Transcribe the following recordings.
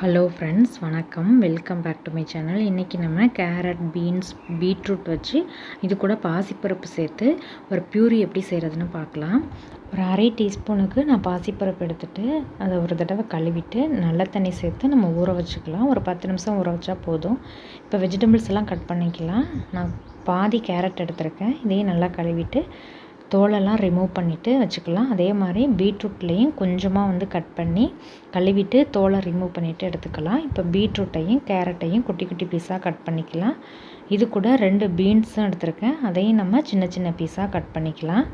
Hello friends, வணக்கம். Welcome back to my channel. இன்றைக்கி நம்ம கேரட், பீன்ஸ், பீட்ரூட் வச்சு இது கூட பாசிப்பருப்பு சேர்த்து ஒரு பியூரி எப்படி செய்கிறதுன்னு பார்க்கலாம். ஒரு அரை டீஸ்பூனுக்கு நான் பாசிப்பருப்பு எடுத்துகிட்டு அதை ஒரு தடவை கழுவிட்டு நல்ல தண்ணி சேர்த்து நம்ம ஊற வச்சுக்கலாம். ஒரு 10 நிமிஷம் ஊற வச்சா போதும். இப்போ வெஜிடபிள்ஸ் எல்லாம் கட் பண்ணிக்கலாம். நான் பாதி கேரட் எடுத்திருக்கேன். இதையும் நல்லா கழுவிட்டு தோலெல்லாம் ரிமூவ் பண்ணிவிட்டு வச்சுக்கலாம். அதே மாதிரி பீட்ரூட்லேயும் கொஞ்சமாக கட் பண்ணி கழுவிட்டு தோலை ரிமூவ் பண்ணிவிட்டு எடுத்துக்கலாம். இப்போ பீட்ரூட்டையும் கேரட்டையும் குட்டி குட்டி பீஸாக கட் பண்ணிக்கலாம். இது கூட 2 பீன்ஸும் எடுத்திருக்கேன். அதையும் நம்ம சின்ன சின்ன பீஸாக கட் பண்ணிக்கலாம்.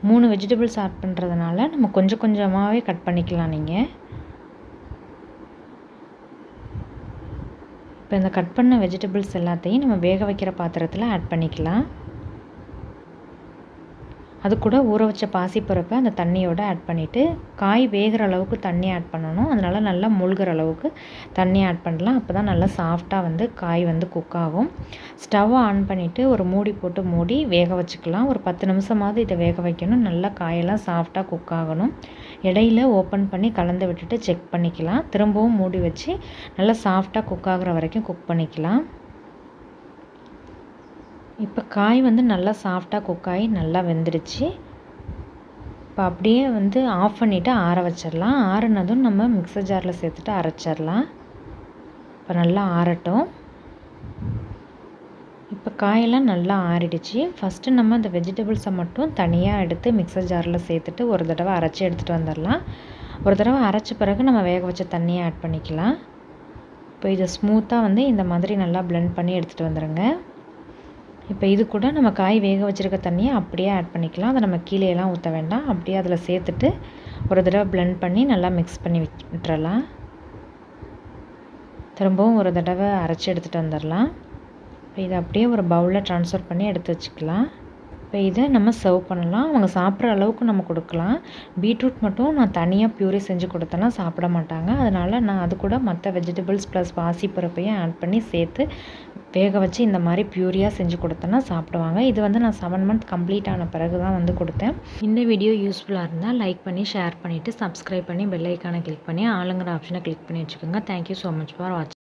3 வெஜிடபிள்ஸ் ஆட் பண்ணுறதுனால நம்ம கொஞ்சம் கொஞ்சமாகவே கட் பண்ணிக்கலாம். நீங்கள் இப்போ இந்த கட் பண்ண வெஜிடபிள்ஸ் எல்லாத்தையும் நம்ம வேக வைக்கிற பாத்திரத்தில் ஆட் பண்ணிக்கலாம். அது கூட ஊற வச்ச பாசிப்பருப்பை அந்த தண்ணியோடு ஆட் பண்ணிவிட்டு காய் வேகிற அளவுக்கு தண்ணி ஆட் பண்ணணும். அதனால் நல்லா மூழ்கிற அளவுக்கு தண்ணி ஆட் பண்ணலாம். அப்போ தான் நல்லா சாஃப்டாக காய் குக் ஆகும். ஸ்டவ்வை ஆன் பண்ணிவிட்டு ஒரு மூடி போட்டு மூடி வேக வச்சுக்கலாம். ஒரு 10 நிமிஷமாவது இதை வேக வைக்கணும். நல்லா காயெல்லாம் சாஃப்டாக குக் ஆகணும். இடையில ஓப்பன் பண்ணி கலந்து விட்டுட்டு செக் பண்ணிக்கலாம். திரும்பவும் மூடி வச்சு நல்லா சாஃப்டாக குக் ஆகிற வரைக்கும் குக் பண்ணிக்கலாம். இப்போ காய் நல்லா சாஃப்டாக குக் ஆகி நல்லா வெந்துடுச்சு. இப்போ அப்படியே ஆஃப் பண்ணிவிட்டு ஆற வச்சிடலாம். ஆறுனதும் நம்ம மிக்சர் ஜாரில் சேர்த்துட்டு அரைச்சிடலாம். இப்போ நல்லா ஆறட்டும். இப்போ காயெல்லாம் நல்லா ஆறிடுச்சு. ஃபஸ்ட்டு நம்ம இந்த வெஜிடபிள்ஸை மட்டும் தனியாக எடுத்து மிக்சர் ஜாரில் சேர்த்துட்டு ஒரு தடவை அரைச்சி எடுத்துகிட்டு வந்துடலாம். ஒரு தடவை அரைச்ச பிறகு நம்ம வேக வச்ச தண்ணியை ஆட் பண்ணிக்கலாம். இப்போ இதை ஸ்மூத்தாக இந்த மாதிரி நல்லா பிளெண்ட் பண்ணி எடுத்துகிட்டு வந்துடுங்க. இப்போ இது கூட நம்ம காய் வேக வச்சுருக்க தண்ணியை அப்படியே ஆட் பண்ணிக்கலாம். அதை நம்ம கீழேலாம் ஊற்ற வேண்டாம். அப்படியே அதில் சேர்த்துட்டு ஒரு தடவை பிளெண்ட் பண்ணி நல்லா மிக்ஸ் பண்ணி விட்டுறலாம். திரும்பவும் ஒரு தடவை அரைச்சி எடுத்துகிட்டு வந்துடலாம். இப்போ இதை அப்படியே ஒரு பவுலில் ட்ரான்ஸ்ஃபர் பண்ணி எடுத்து வச்சுக்கலாம். இப்போ இதை நம்ம சர்வ் பண்ணலாம். அவங்க சாப்பிட்ற அளவுக்கு நம்ம கொடுக்கலாம். பீட்ரூட் மட்டும் நான் தனியாக பியூரி செஞ்சு கொடுத்தேன்னா சாப்பிட மாட்டாங்க. அதனால் நான் அது கூட மற்ற வெஜிடபிள்ஸ் ப்ளஸ் பாசிப்பருப்பையும் ஆட் பண்ணி சேர்த்து வேக வச்சு இந்த மாதிரி பியூரியாக செஞ்சு கொடுத்தேன்னா சாப்பிடுவாங்க. இது நான் 7 மந்த் கம்ப்ளீட் ஆன பிறகு தான் கொடுத்தேன். இந்த வீடியோ யூஸ்ஃபுல்லாக இருந்தால் லைக் பண்ணி ஷேர் பண்ணிவிட்டு சப்ஸ்கிரைப் பண்ணி பெல் ஐக்கானை கிளிக் பண்ணி ஆளுங்கிற ஆப்ஷனை கிளிக் பண்ணி வச்சுக்கோங்க. தேங்க்யூ ஸோ மச் ஃபார் வாட்சிங்.